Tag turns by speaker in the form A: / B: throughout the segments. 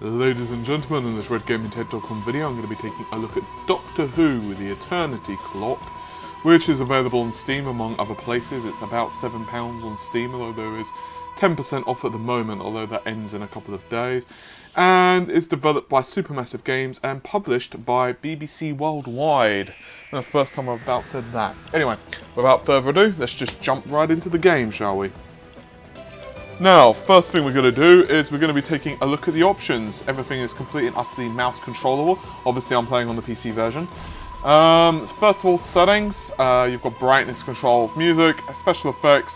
A: Ladies and gentlemen, in this RedGamingTech.com video I'm going to be taking a look at Doctor Who, The Eternity Clock, which is available on Steam among other places. It's about £7 on Steam, although there is 10% off at the moment, although that ends in a couple of days. And it's developed by Supermassive Games and published by BBC Worldwide. That's the first time I've about said that. Anyway, without further ado, let's just jump right into the game, shall we? Now, first thing we're going to do is we're going to be taking a look at the options. Everything is completely and utterly mouse controllable. Obviously, I'm playing on the PC version. First of all, settings. You've got brightness control of music, special effects,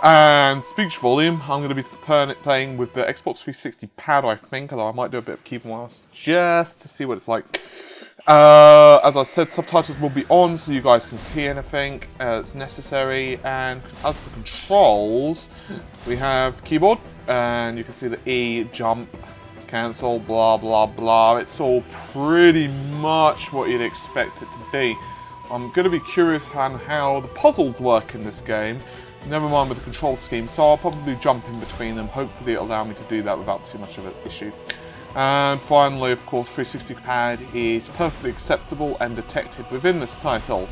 A: and speech volume. I'm going to be playing with the Xbox 360 pad, I think, although I might do a bit of keyboard mouse just to see what it's like. As I said, subtitles will be on so you guys can see anything as necessary. And as for controls, we have keyboard, and you can see the E, jump, cancel, blah blah blah. It's all pretty much what you'd expect it to be. I'm going to be curious on how the puzzles work in this game, never mind with the control scheme, so I'll probably jump in between them. Hopefully it'll allow me to do that without too much of an issue. And finally, of course, 360 pad is perfectly acceptable and detected within this title.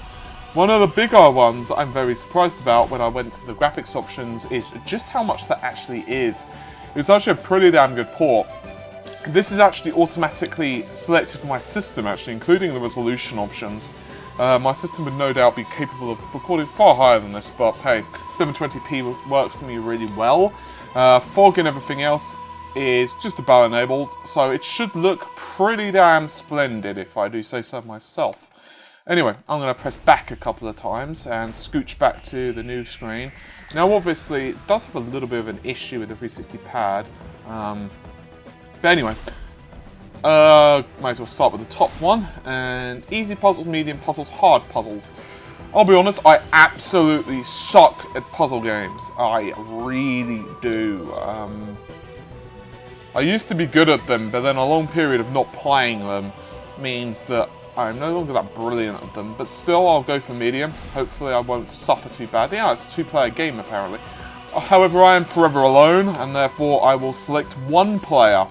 A: One of the bigger ones I'm very surprised about when I went to the graphics options is just how much that actually is. It's actually a pretty damn good port. This is actually automatically selected for my system, actually, including the resolution options. My system would no doubt be capable of recording far higher than this, but hey, 720p works for me really well. Fog and everything else is just about enabled, so it should look pretty damn splendid if I do say so myself. Anyway, I'm going to press back a couple of times and scooch back to the new screen. Now obviously it does have a little bit of an issue with the 360 pad, but anyway, might as well start with the top one, and easy puzzles, medium puzzles, hard puzzles. I'll be honest, I absolutely suck at puzzle games. I really do. I used to be good at them, but then a long period of not playing them means that I'm no longer that brilliant at them. But still, I'll go for medium. Hopefully I won't suffer too badly. Yeah, it's a two-player game, apparently. However, I am forever alone, and therefore I will select one player.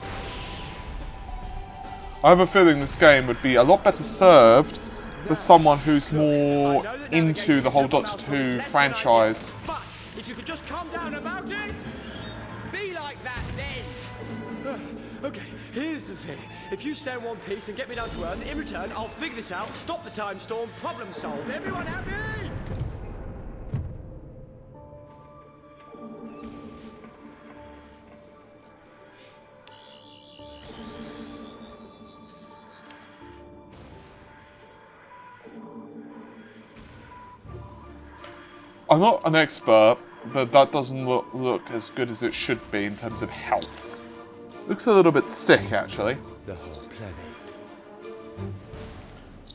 A: I have a feeling this game would be a lot better served for someone who's more into the whole Doctor Who franchise.
B: But if you could just calm down about it, be like that then. Okay, here's the thing. If you stay in one piece and get me down to Earth, in return, I'll figure this out, stop the time storm, problem solved. Everyone happy?
A: I'm not an expert, but that doesn't look as good as it should be in terms of health. Looks a little bit sick, actually.
B: The whole planet.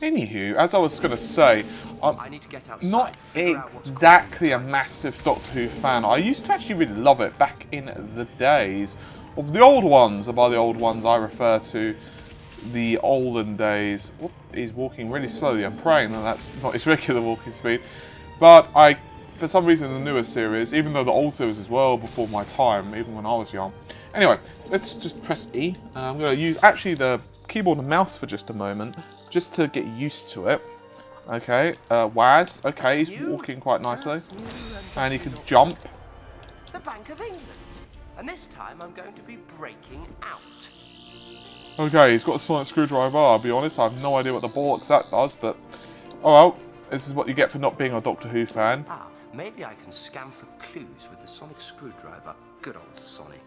A: Anywho, as I was going to say,
B: I need to get outside,
A: not exactly a massive Doctor Who fan. I used to actually really love it back in the days of the old ones. And by the old ones, I refer to the olden days. Whoop, he's walking really slowly. I'm praying that that's not his regular walking speed. But for some reason, the newer series, even though the old series is well before my time, even when I was young. Anyway, let's just press E. I'm going to use actually the keyboard and mouse for just a moment, just to get used to it. Okay, Waz. Okay, he's walking quite nicely. And he can jump.
C: The Bank of England. And this time I'm going to be breaking out.
A: Okay, he's got a sonic screwdriver. I'll be honest, I have no idea what the bollocks that does, but oh well, this is what you get for not being a Doctor Who fan.
C: Ah, maybe I can scan for clues with the sonic screwdriver. Good old Sonic.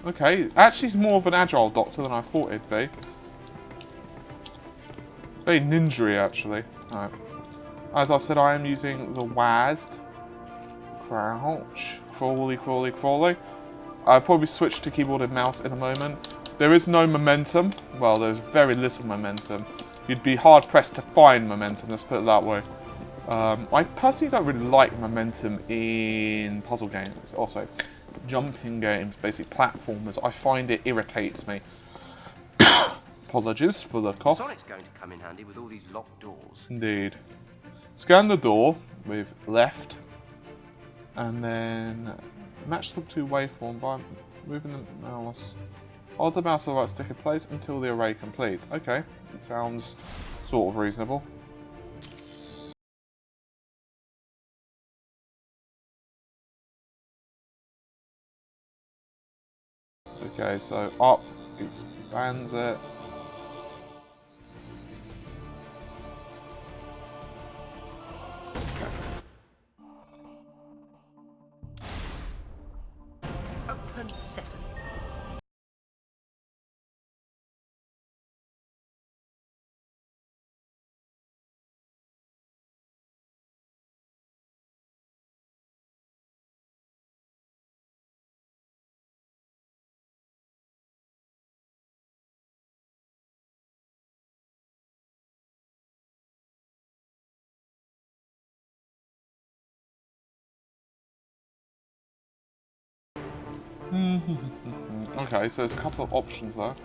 A: Okay, actually he's more of an agile Doctor than I thought he'd be. Very ninja-y, actually. Right. As I said, I am using the WASD. Crouch. Crawly, crawly, crawly. I'll probably switch to keyboard and mouse in a moment. There is no momentum. Well, there's very little momentum. You'd be hard-pressed to find momentum, let's put it that way. I personally don't really like momentum in puzzle games. Also, jumping games, basic platformers. I find it irritates me. Apologies for the cough.
C: Sonic's going to come in handy with all these locked doors.
A: Indeed. Scan the door with left, and then match the two waveform by moving the mouse. Hold the mouse on the right stick in place until the array completes. Okay, it sounds sort of reasonable. Okay, so up expands it.
C: Open sesame.
A: Okay, so there's a couple of options there.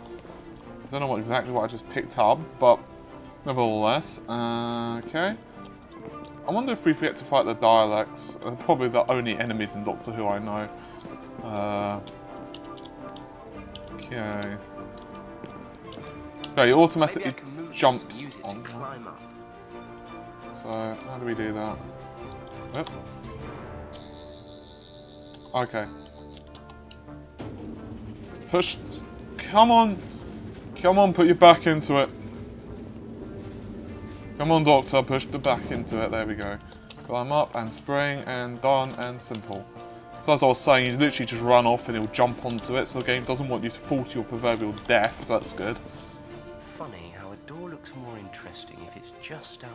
A: Don't know exactly what I just picked up, but nevertheless, okay. I wonder if we forget to fight the dialects. They're probably the only enemies in Doctor Who I know. Okay. Okay, he automatically jumps on. So, how do we do that? Yep. Okay. Push. Come on. Come on, put your back into it. Come on, Doctor, push the back into it. There we go. Climb up and spring and done and simple. So as I was saying, you literally just run off and he'll jump onto it, so the game doesn't want you to fall to your proverbial death, so that's good.
C: Funny how a door looks more interesting if it's just out.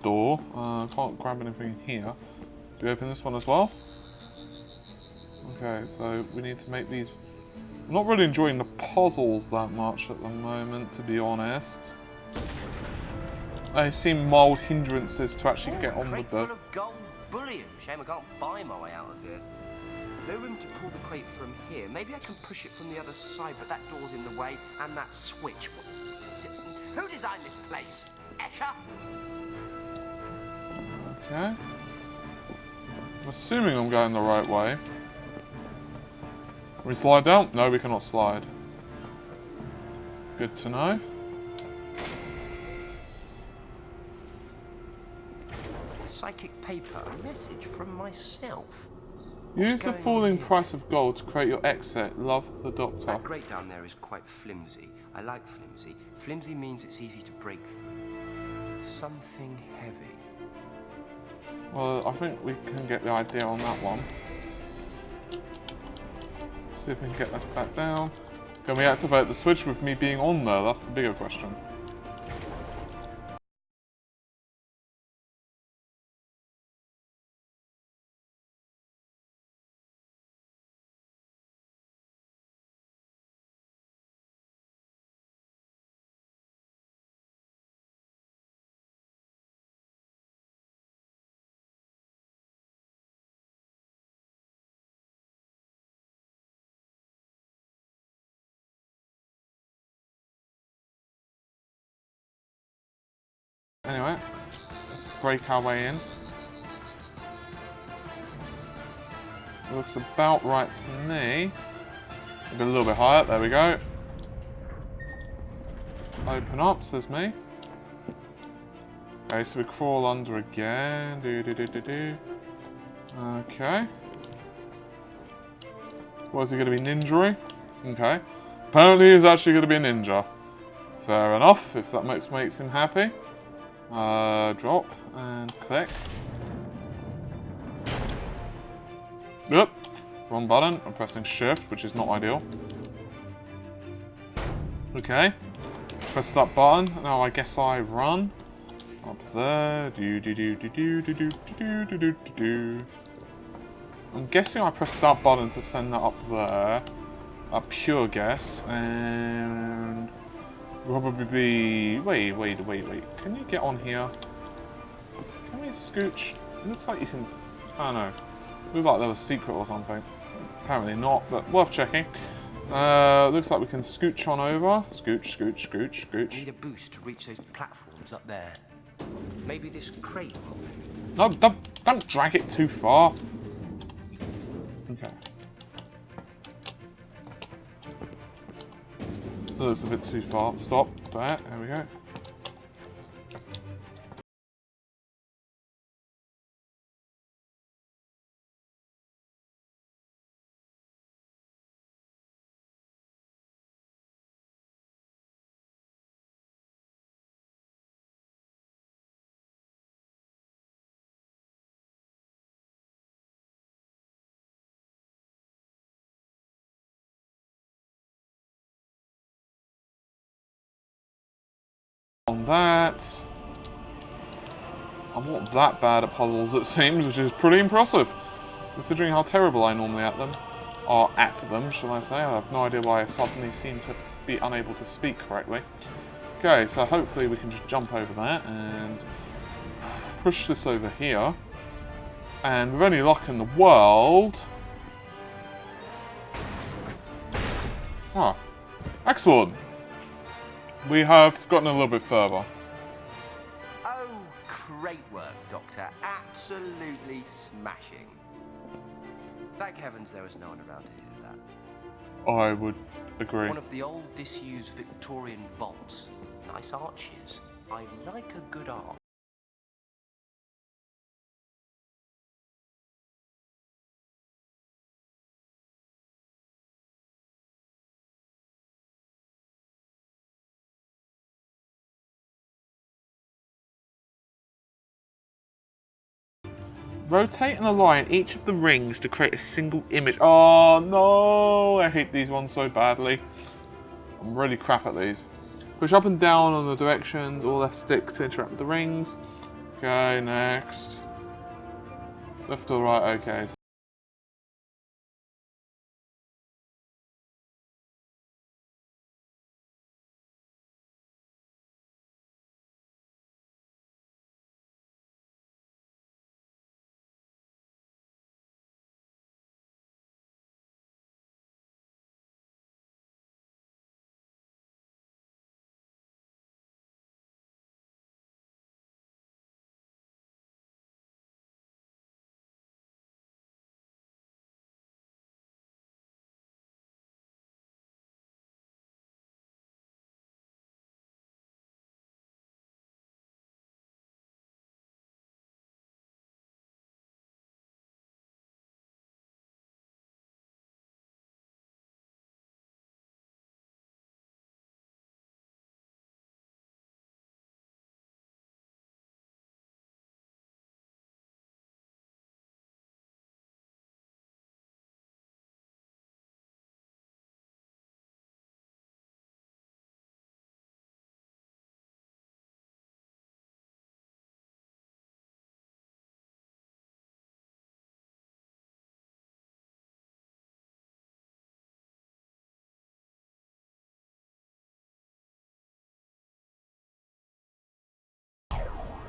A: Door. Can't grab anything here. Do we open this one as well? Okay, so we need to make these. I'm not really enjoying the puzzles that much at the moment, to be honest. They seem mild hindrances to actually get on with the.
C: Full of gold bullion. Shame I can't buy my way out of here. No room to pull the crate from here. Maybe I can push it from the other side, but that door's in the way, and that switch. Who designed this place? Escher?
A: Okay. I'm assuming I'm going the right way. Can we slide down? No, we cannot slide. Good to know.
C: Psychic paper, a message from myself.
A: Use the falling price of gold to create your exit. Love, the Doctor.
C: That grate down there is quite flimsy. I like flimsy. Flimsy means it's easy to break through. With something heavy.
A: Well, I think we can get the idea on that one. See if we can get this back down. Can we activate the switch with me being on there? That's the bigger question. Anyway, let's break our way in. Looks about right to me. Maybe a little bit higher, there we go. Open up, says me. Okay, so we crawl under again. Okay. What is he going to be, ninja? Okay. Apparently he's actually going to be a ninja. Fair enough, if that makes him happy. Drop and click. Yep, wrong button. I'm pressing shift, which is not ideal. Okay, press that button. Now I guess I run up there. I'm guessing I pressed that button to send that up there. A pure guess, and probably be. Wait. Can you get on here? Can we scooch? It looks like you can. I don't know. Looks like there was a secret or something. Apparently not, but worth checking. Looks like we can scooch on over. Scooch.
C: Need a boost to reach those platforms up there. Maybe this crate will.
A: No, don't drag it too far. Okay. That looks a bit too far. Stop. There we go. On that. I'm not that bad at puzzles, it seems, which is pretty impressive, considering how terrible I normally at them. Or at them, shall I say. I have no idea why I suddenly seem to be unable to speak correctly. Okay, so hopefully we can just jump over that and push this over here. And with any luck in the world... Ah, excellent! We have gotten a little bit further.
C: Oh, great work, Doctor. Absolutely smashing. Thank heavens there was no one around to hear that.
A: I would agree.
C: One of the old disused Victorian vaults. Nice arches. I like a good arch.
A: Rotate and align each of the rings to create a single image. Oh no! I hate these ones so badly. I'm really crap at these. Push up and down on the directions, or left stick to interact with the rings. Okay, next. Left or right, okay.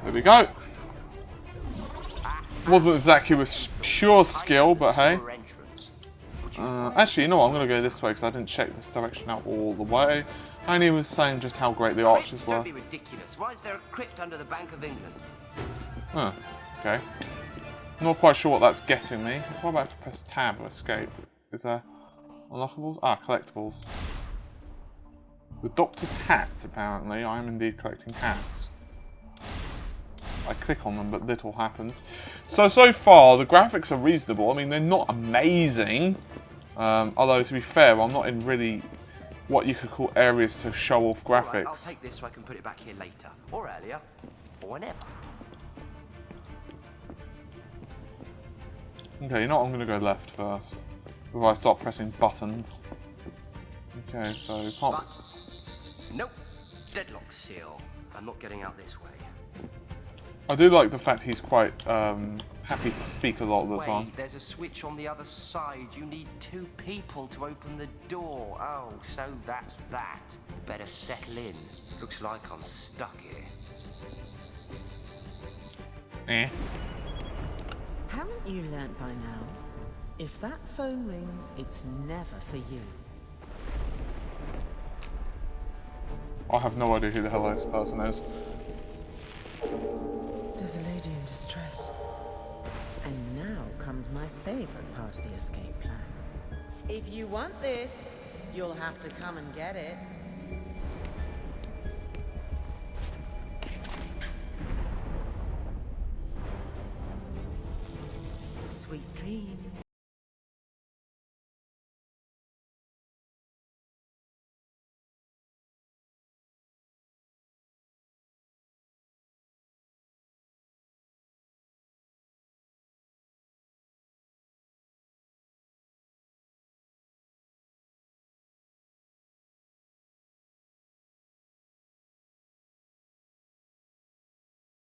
A: There we go. Wasn't exactly with pure skill, but hey. Actually, you know what? I'm going to go this way because I didn't check this direction out all the way. I only was saying just how great the arches were.
C: Don't be ridiculous. Why is there a crypt under the Bank of England?
A: Oh, okay. Not quite sure what that's getting me. What about to press tab or escape? Is there unlockables? Ah, collectibles. The Doctor's hats, apparently. I am indeed collecting hats. I click on them, but little happens. So far, the graphics are reasonable. I mean, they're not amazing. Although, to be fair, I'm not in really what you could call areas to show off
C: All right,
A: graphics.
C: I'll take this so I can put it back here later, or earlier, or whenever.
A: Okay, you know what? I'm going to go left first. Before I start pressing buttons. Okay, so you can't...
C: But, nope, deadlock seal. I'm not getting out this way.
A: I do like the fact he's quite happy to speak a lot of the time.
C: Wait, there's a switch on the other side. You need 2 people to open the door. Oh, so that's that. Better settle in. Looks like I'm stuck here.
A: Eh.
D: Haven't you learnt by now? If that phone rings, it's never for you.
A: I have no idea who the hell this person is.
D: There's a lady in distress. And now comes my favorite part of the escape plan. If you want this, you'll have to come and get it. Sweet dreams.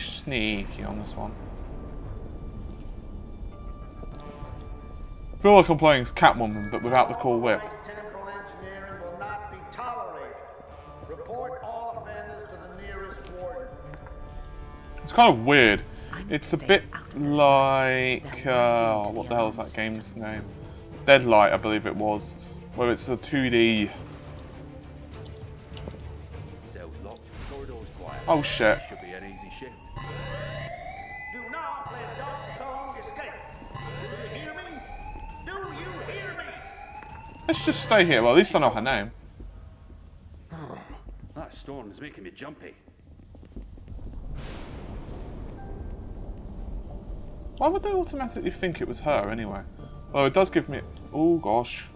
A: Sneaky on this one. I feel like I'm playing Catwoman, but without the cool whip.
E: Temporal engineering will not be tolerated. Report all offenders to the nearest warden.
A: It's kind of weird. It's a bit like what the hell is that game's name? Deadlight, I believe it was, where it's a 2D.
F: Cell's locked, corridor's quiet.
A: Oh shit!
F: Should be an easy shift.
E: Do not let Dr. Song escape. Do you hear me? Do you hear me?
A: Let's just stay here. Well, at least I know her name.
F: That storm's making me jumpy.
A: Why would they automatically think it was her anyway? Well, it does give me... Oh gosh.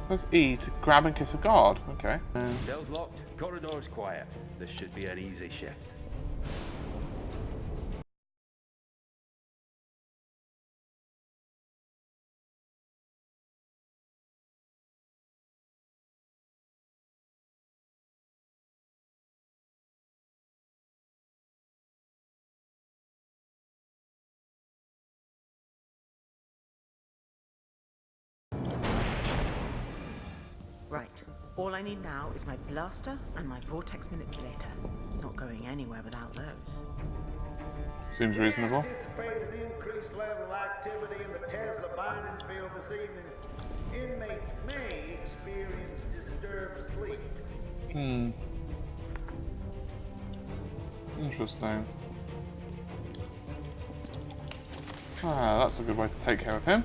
A: Press E to grab and kiss a guard. Okay.
F: Cell's locked, corridor's quiet. This should be an easy shift.
D: Right. All I need now is my blaster and my vortex manipulator. Not going anywhere without those.
A: Seems reasonable.
E: Anticipate an increased level of activity in the Tesla binding field this evening. Inmates may experience disturbed sleep.
A: Interesting. Ah, that's a good way to take care of him.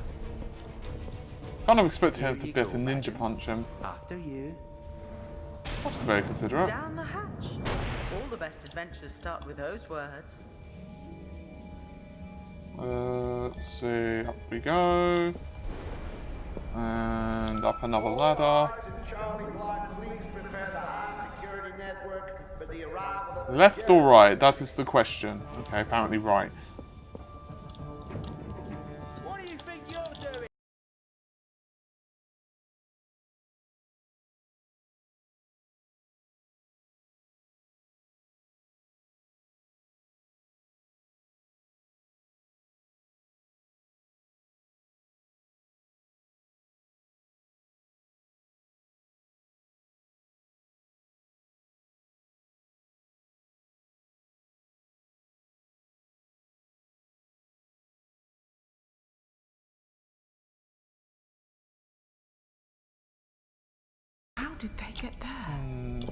A: Kind of expecting him to be able to ninja punch him.
C: After you.
A: That's very considerate.
D: Down the hatch. All the best adventures start with those words.
A: Let's see, up we go. And up another ladder.
E: Charlie Block, please prepare the high security network for the arrival of
A: Left or right? That is the question. Okay, apparently right.
B: What do you think you're doing?
D: How did they get there?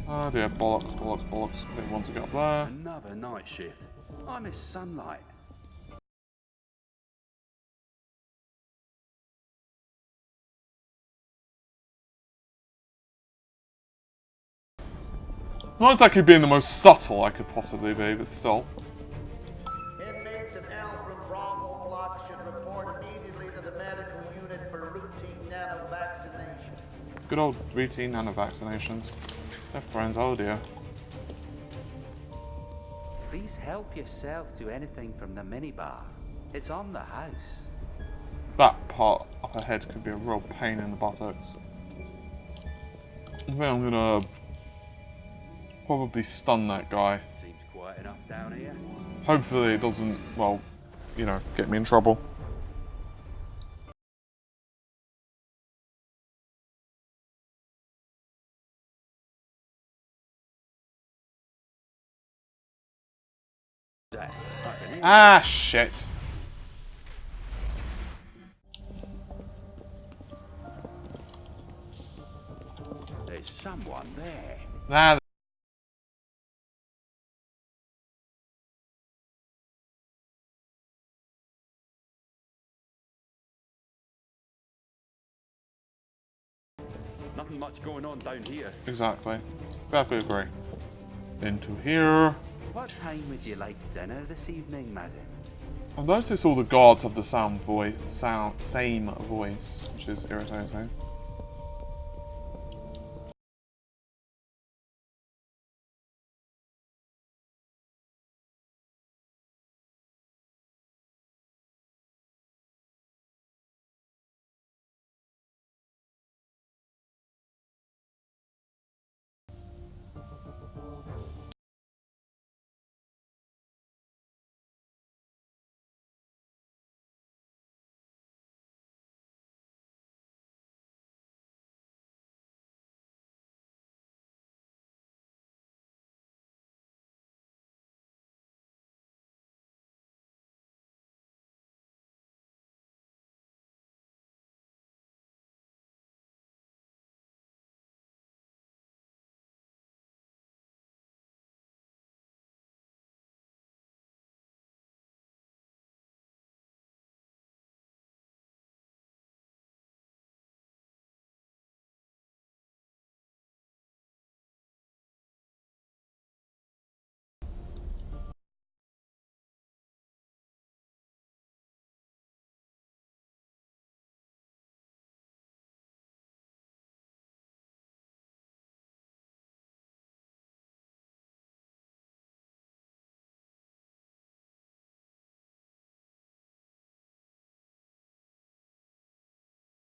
A: Oh dear, bollocks, bollocks, bollocks. Didn't want to get up there.
F: Another night shift. I miss sunlight.
A: Not exactly being the most subtle I could possibly be, but still.
E: Inmates in Alpha and Bravo block should report immediately to the medical
A: Good old routine nano vaccinations. They're friends, oh dear.
G: Please help yourself to anything from the minibar. It's on the house.
A: That part up ahead could be a real pain in the buttocks. I think I'm gonna probably stun that guy.
F: Seems quiet enough down here.
A: Hopefully it doesn't, well, you know, get me in trouble.
F: I can hear
A: Ah, shit.
F: there's someone there.
A: Nah.
F: Nothing much going on down here.
A: Exactly. Graphically agree. Into here.
G: What time would you like dinner this evening, madam?
A: I noticed all the guards have the same voice, which is irritating.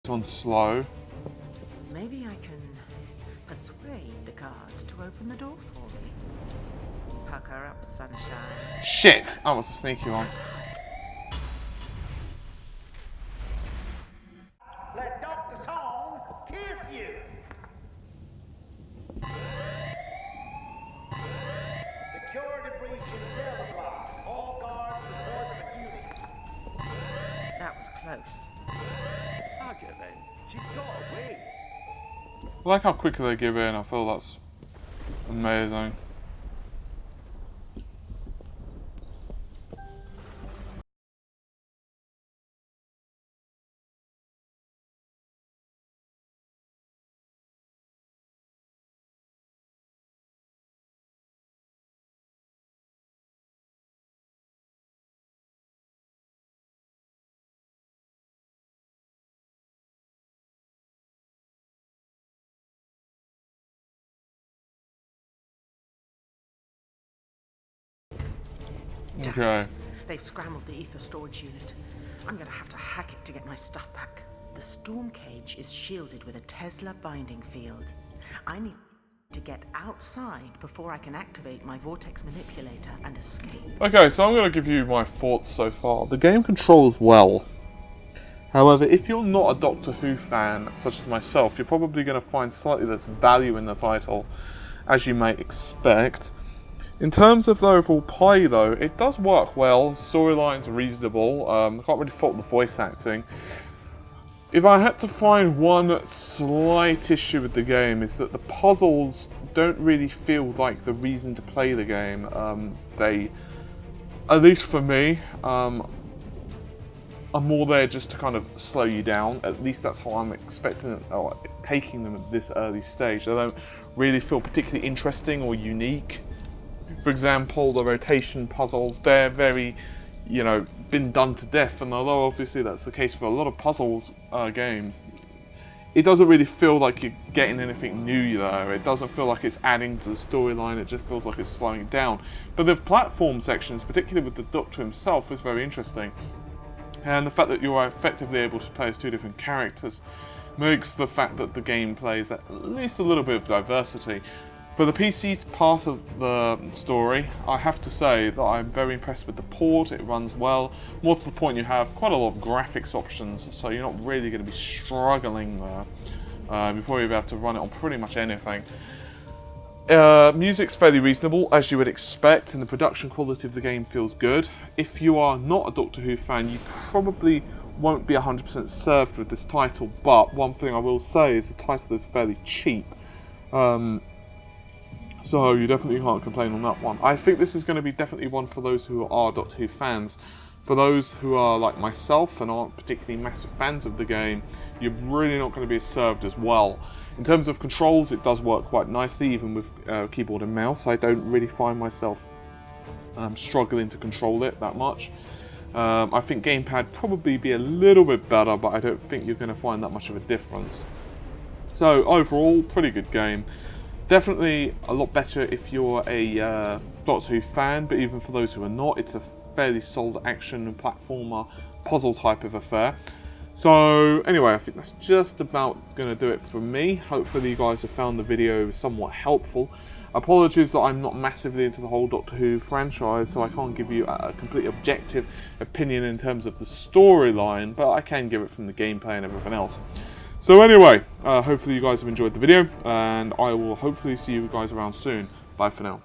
A: This one's slow.
D: Maybe I can persuade the guards to open the door for me. Pucker up, sunshine.
A: Shit! That was a sneaky one.
E: Let Dr. Song kiss you. Security breach in Deadlight. All guards report to duty.
D: That was close.
F: Bugger then. She's got away.
A: I like how quickly they give in. I feel that's amazing. Okay.
D: They've scrambled the ether storage unit. I'm gonna have to hack it to get my stuff back. The storm cage is shielded with a Tesla binding field. I need to get outside before I can activate my vortex manipulator and escape.
A: Okay, so I'm going to give you my thoughts so far. The game controls well. However, if you're not a Doctor Who fan, such as myself, you're probably going to find slightly less value in the title, as you may expect. In terms of the overall play, though, it does work well. Storyline's reasonable. I can't really fault the voice acting. If I had to find one slight issue with the game, is that the puzzles don't really feel like the reason to play the game. They, at least for me, are more there just to kind of slow you down. At least that's how I'm expecting or taking them at this early stage. They don't really feel particularly interesting or unique. For example, the rotation puzzles, they're very, you know, been done to death, and although obviously that's the case for a lot of puzzles games, it doesn't really feel like you're getting anything new there. It doesn't feel like it's adding to the storyline, it just feels like it's slowing it down. But the platform sections, particularly with the Doctor himself, is very interesting. And the fact that you are effectively able to play as two different characters makes the fact that the game plays at least a little bit of diversity. For the PC part of the story, I have to say that I'm very impressed with the port. It runs well. More to the point, you have quite a lot of graphics options, so you're not really going to be struggling there. You'll probably be able to run it on pretty much anything. Music's fairly reasonable, as you would expect, and the production quality of the game feels good. If you are not a Doctor Who fan, you probably won't be 100% served with this title, but one thing I will say is the title is fairly cheap. So you definitely can't complain on that one. I think this is going to be definitely one for those who are Doctor Who fans. For those who are like myself and aren't particularly massive fans of the game, you're really not going to be served as well. In terms of controls, it does work quite nicely, even with keyboard and mouse. I don't really find myself struggling to control it that much. I think gamepad probably be a little bit better, but I don't think you're going to find that much of a difference. So overall, pretty good game. Definitely a lot better if you're a Doctor Who fan, but even for those who are not, it's a fairly solid action and platformer puzzle type of affair. So anyway, I think that's just about going to do it for me. Hopefully you guys have found the video somewhat helpful. Apologies that I'm not massively into the whole Doctor Who franchise, so I can't give you a complete objective opinion in terms of the storyline, but I can give it from the gameplay and everything else. So anyway, hopefully you guys have enjoyed the video, and I will hopefully see you guys around soon. Bye for now.